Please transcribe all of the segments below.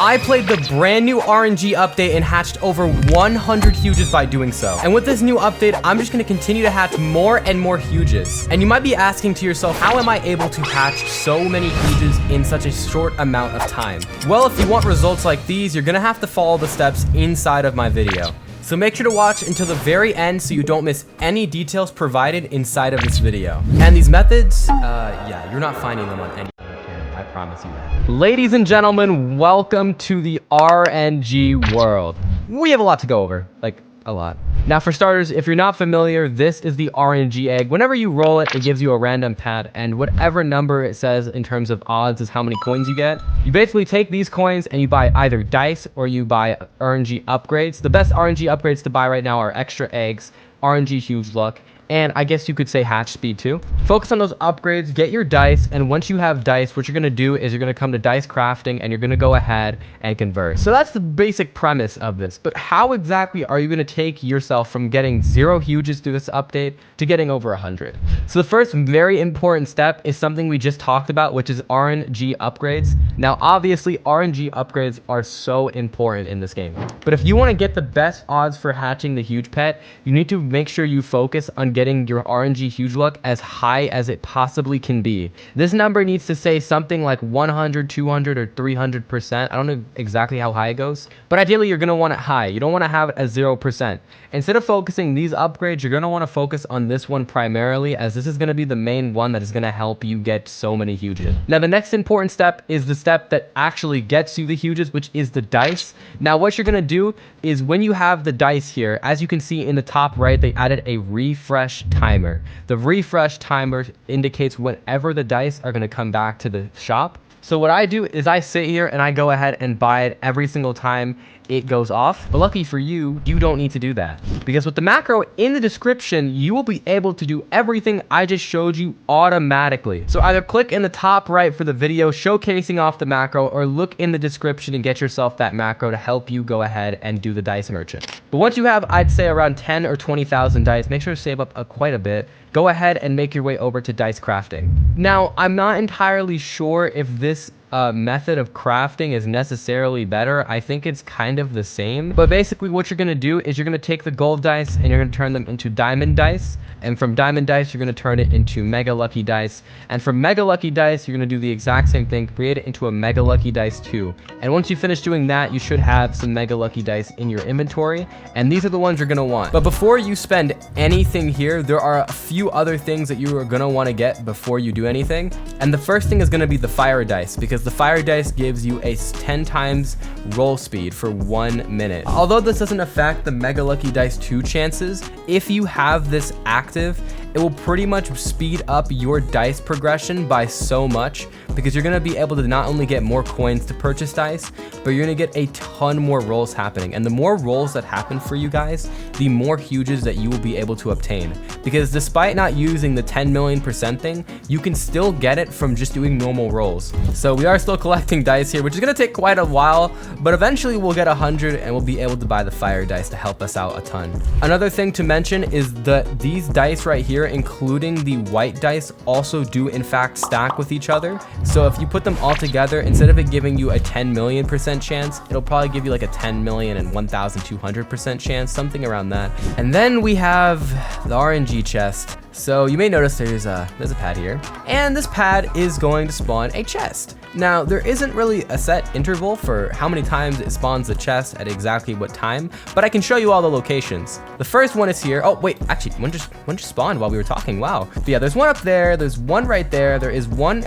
I played the brand new RNG update and hatched over 100 huges by doing so. And with this new update, I'm just gonna continue to hatch more and more huges. And you might be asking to yourself, how am I able to hatch so many huges in such a short amount of time? Well, if you want results like these, you're gonna have to follow the steps inside of my video. So make sure to watch until the very end so you don't miss any details provided inside of this video. And these methods, yeah, you're not finding them on any other channel, I promise you that. Ladies and gentlemen, welcome to the RNG world. We have a lot to go over, like a lot. Now for starters, if you're not familiar, this is the RNG egg. Whenever you roll it, it gives you a random pad, and whatever number it says in terms of odds is how many coins you get. You basically take these coins and you buy either dice or you buy RNG upgrades. The best RNG upgrades to buy right now are extra eggs, RNG huge luck, and I guess you could say hatch speed too. Focus on those upgrades, get your dice, and once you have dice, what you're gonna do is you're gonna come to dice crafting and you're gonna go ahead and convert. So that's the basic premise of this, but how exactly are you gonna take yourself from getting 0 huges through this update to getting over 100? So the first very important step is something we just talked about, which is RNG upgrades. Now obviously RNG upgrades are so important in this game, but if you wanna get the best odds for hatching the huge pet, you need to make sure you focus on getting your RNG huge luck as high as it possibly can be. This number needs to say something like 100, 200, or 300%. I don't know exactly how high it goes, but ideally you're gonna want it high. You don't wanna have it at 0%. Instead of focusing these upgrades, you're gonna wanna focus on this one primarily, as this is gonna be the main one that is gonna help you get so many huges. Now the next important step is the step that actually gets you the huges, which is the dice. Now what you're gonna do is when you have the dice here, as you can see in the top right, they added a refresh timer. The refresh timer indicates whenever the dice are going to come back to the shop. So what I do is I sit here and I go ahead and buy it every single time it goes off. But lucky for you, you don't need to do that, because with the macro in the description, you will be able to do everything I just showed you automatically. So either click in the top right for the video showcasing off the macro, or look in the description and get yourself that macro to help you go ahead and do the dice merchant. But once you have, I'd say around 10 or 20,000 dice, make sure to save up quite a bit. Go ahead and make your way over to dice crafting. Now, I'm not entirely sure if this method of crafting is necessarily better. I think it's kind of the same, but basically what you're gonna do is you're gonna take the gold dice and you're gonna turn them into diamond dice, and from diamond dice you're gonna turn it into mega lucky dice, and from mega lucky dice you're gonna do the exact same thing, create it into a mega lucky dice 2. And once you finish doing that, you should have some mega lucky dice in your inventory, and these are the ones you're gonna want. But before you spend anything here, there are a few other things that you are gonna want to get before you do anything, and the first thing is gonna be the fire dice, because the fire dice gives you a 10 times roll speed for 1 minute. Although this doesn't affect the mega lucky dice 2 chances, if you have this active, it will pretty much speed up your dice progression by so much, because you're gonna be able to not only get more coins to purchase dice, but you're gonna get a ton more rolls happening. And the more rolls that happen for you guys, the more huges that you will be able to obtain. Because despite not using the 10 million% thing, you can still get it from just doing normal rolls. So we are still collecting dice here, which is gonna take quite a while, but eventually we'll get 100 and we'll be able to buy the fire dice to help us out a ton. Another thing to mention is that these dice right here, including the white dice, also do in fact stack with each other. So if you put them all together, instead of it giving you a 10 million% chance, it'll probably give you like a 10 million and 1,200% chance, something around that. And then we have the RNG chest. So you may notice there's a pad here, and this pad is going to spawn a chest. Now, there isn't really a set interval for how many times it spawns the chest at exactly what time, but I can show you all the locations. The first one is here. Oh, wait, actually, one just spawned while we were talking. Wow. But yeah, there's one up there. There's one right there. There is one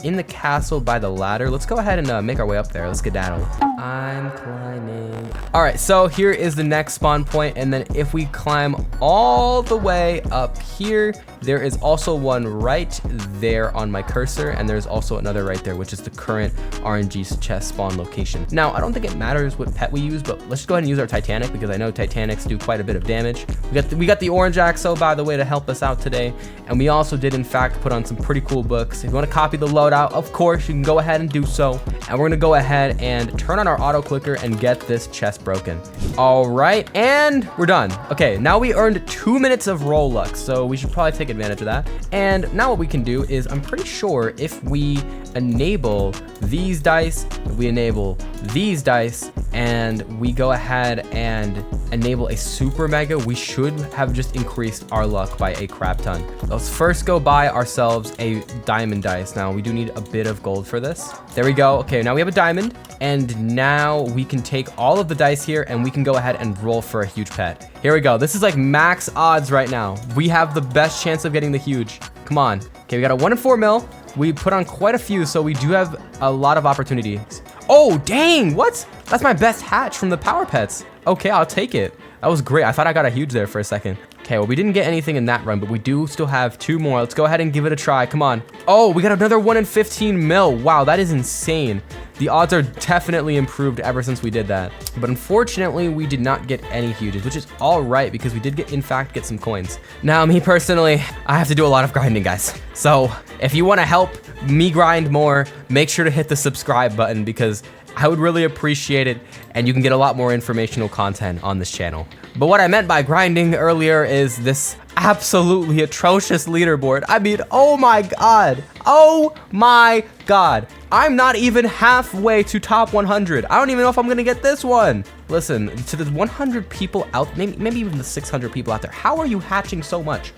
in the castle by the ladder. Let's go ahead and make our way up there. Let's skedaddle. I'm climbing. All right, so here is the next spawn point, and then if we climb all the way up here, there is also one right there on my cursor, and there's also another right there, which is the current RNG chest spawn location. Now, I don't think it matters what pet we use, but let's just go ahead and use our Titanic, because I know Titanics do quite a bit of damage. We got the orange axle, by the way, to help us out today, and we also did in fact put on some pretty cool books. If you want to copy the loadout, of course, you can go ahead and do so, and we're gonna go ahead and turn on our auto clicker and get this chest broken. All right, and we're done. Okay, now we earned 2 minutes of roll luck, so we should probably take advantage of that. And now what we can do is, I'm pretty sure if we enable these dice, if we enable these dice, and we go ahead and enable a super mega, we should have just increased our luck by a crap ton. Let's first go buy ourselves a diamond dice. Now we do need a bit of gold for this. There we go. Okay, now we have a diamond, and now we can take all of the dice here and we can go ahead and roll for a huge pet. Here we go. This is like max odds right now. We have the best chance of getting the huge. Come on. Okay, we got a 1 in 4 mil. We put on quite a few, so we do have a lot of opportunities. Oh, dang, what? That's my best hatch from the power pets. Okay, I'll take it. That was great. I thought I got a huge there for a second. Okay, well, we didn't get anything in that run, but we do still have 2 more. Let's go ahead and give it a try. Come on. Oh, we got another 1 in 15 mil. Wow, that is insane. The odds are definitely improved ever since we did that. But unfortunately, we did not get any huges, which is all right because we did in fact get some coins. Now, me personally, I have to do a lot of grinding, guys. So if you want to help me grind more, make sure to hit the subscribe button because I would really appreciate it, and you can get a lot more informational content on this channel. But what I meant by grinding earlier is this absolutely atrocious leaderboard. I mean, oh my god. Oh my god. I'm not even halfway to top 100. I don't even know if I'm gonna get this one. Listen, to the 100 people out, maybe even the 600 people out there, how are you hatching so much?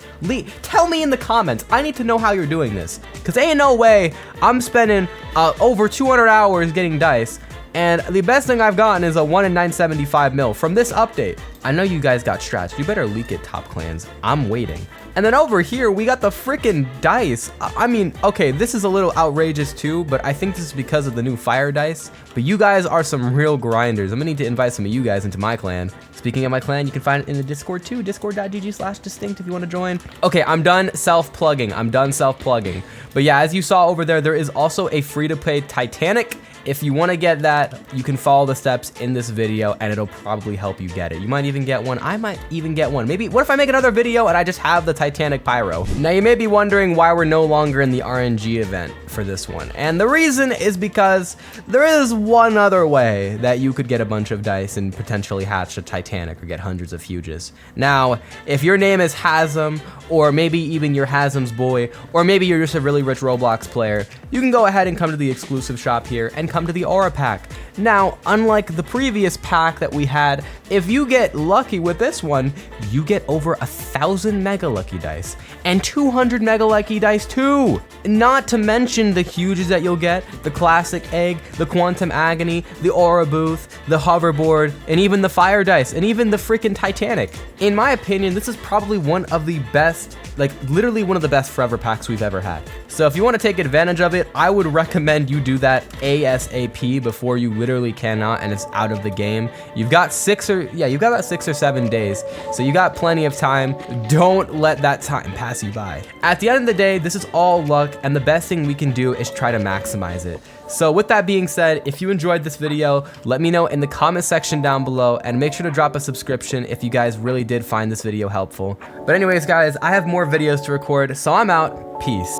Tell me in the comments. I need to know how you're doing this, because ain't no way I'm spending over 200 hours getting dice, and the best thing I've gotten is a 1 in 975 mil from this update. I know you guys got strats. You better leak it, top clans. I'm waiting. And then over here, we got the freaking dice. I mean, okay, this is a little outrageous too, but I think this is because of the new fire dice. But you guys are some real grinders. I'm gonna need to invite some of you guys into my clan. Speaking of my clan, you can find it in the Discord too, discord.gg/distinct if you want to join. Okay, I'm done self-plugging. But yeah, as you saw over there, there is also a free-to-play Titanic. If you want to get that, you can follow the steps in this video and it'll probably help you get it. You might even get one. I might even get one. Maybe, what if I make another video and I just have the Titanic pyro? Now you may be wondering why we're no longer in the RNG event for this one. And the reason is because there is one other way that you could get a bunch of dice and potentially hatch a Titanic or get hundreds of huges. Now, if your name is Hasm, or maybe even you're Hasm's boy, or maybe you're just a really rich Roblox player, you can go ahead and come to the exclusive shop here and come to the Aura pack. Now, unlike the previous pack that we had, if you get lucky with this one, you get over 1,000 mega lucky dice and 200 mega lucky dice too. Not to mention the huges that you'll get, the classic egg, the quantum agony, the aura booth, the hoverboard, and even the fire dice, and even the freaking Titanic. In my opinion, this is probably one of the best, like literally one of the best forever packs we've ever had. So if you want to take advantage of it, I would recommend you do that ASAP before you literally cannot and it's out of the game. You've got about 6 or 7 days, so you got plenty of time. Don't let that time pass you by. At the end of the day, this is all luck, and the best thing we can do is try to maximize it. So with that being said, if you enjoyed this video, let me know in the comment section down below, and make sure to drop a subscription if you guys really did find this video helpful. But anyways guys, I have more videos to record, so I'm out. Peace.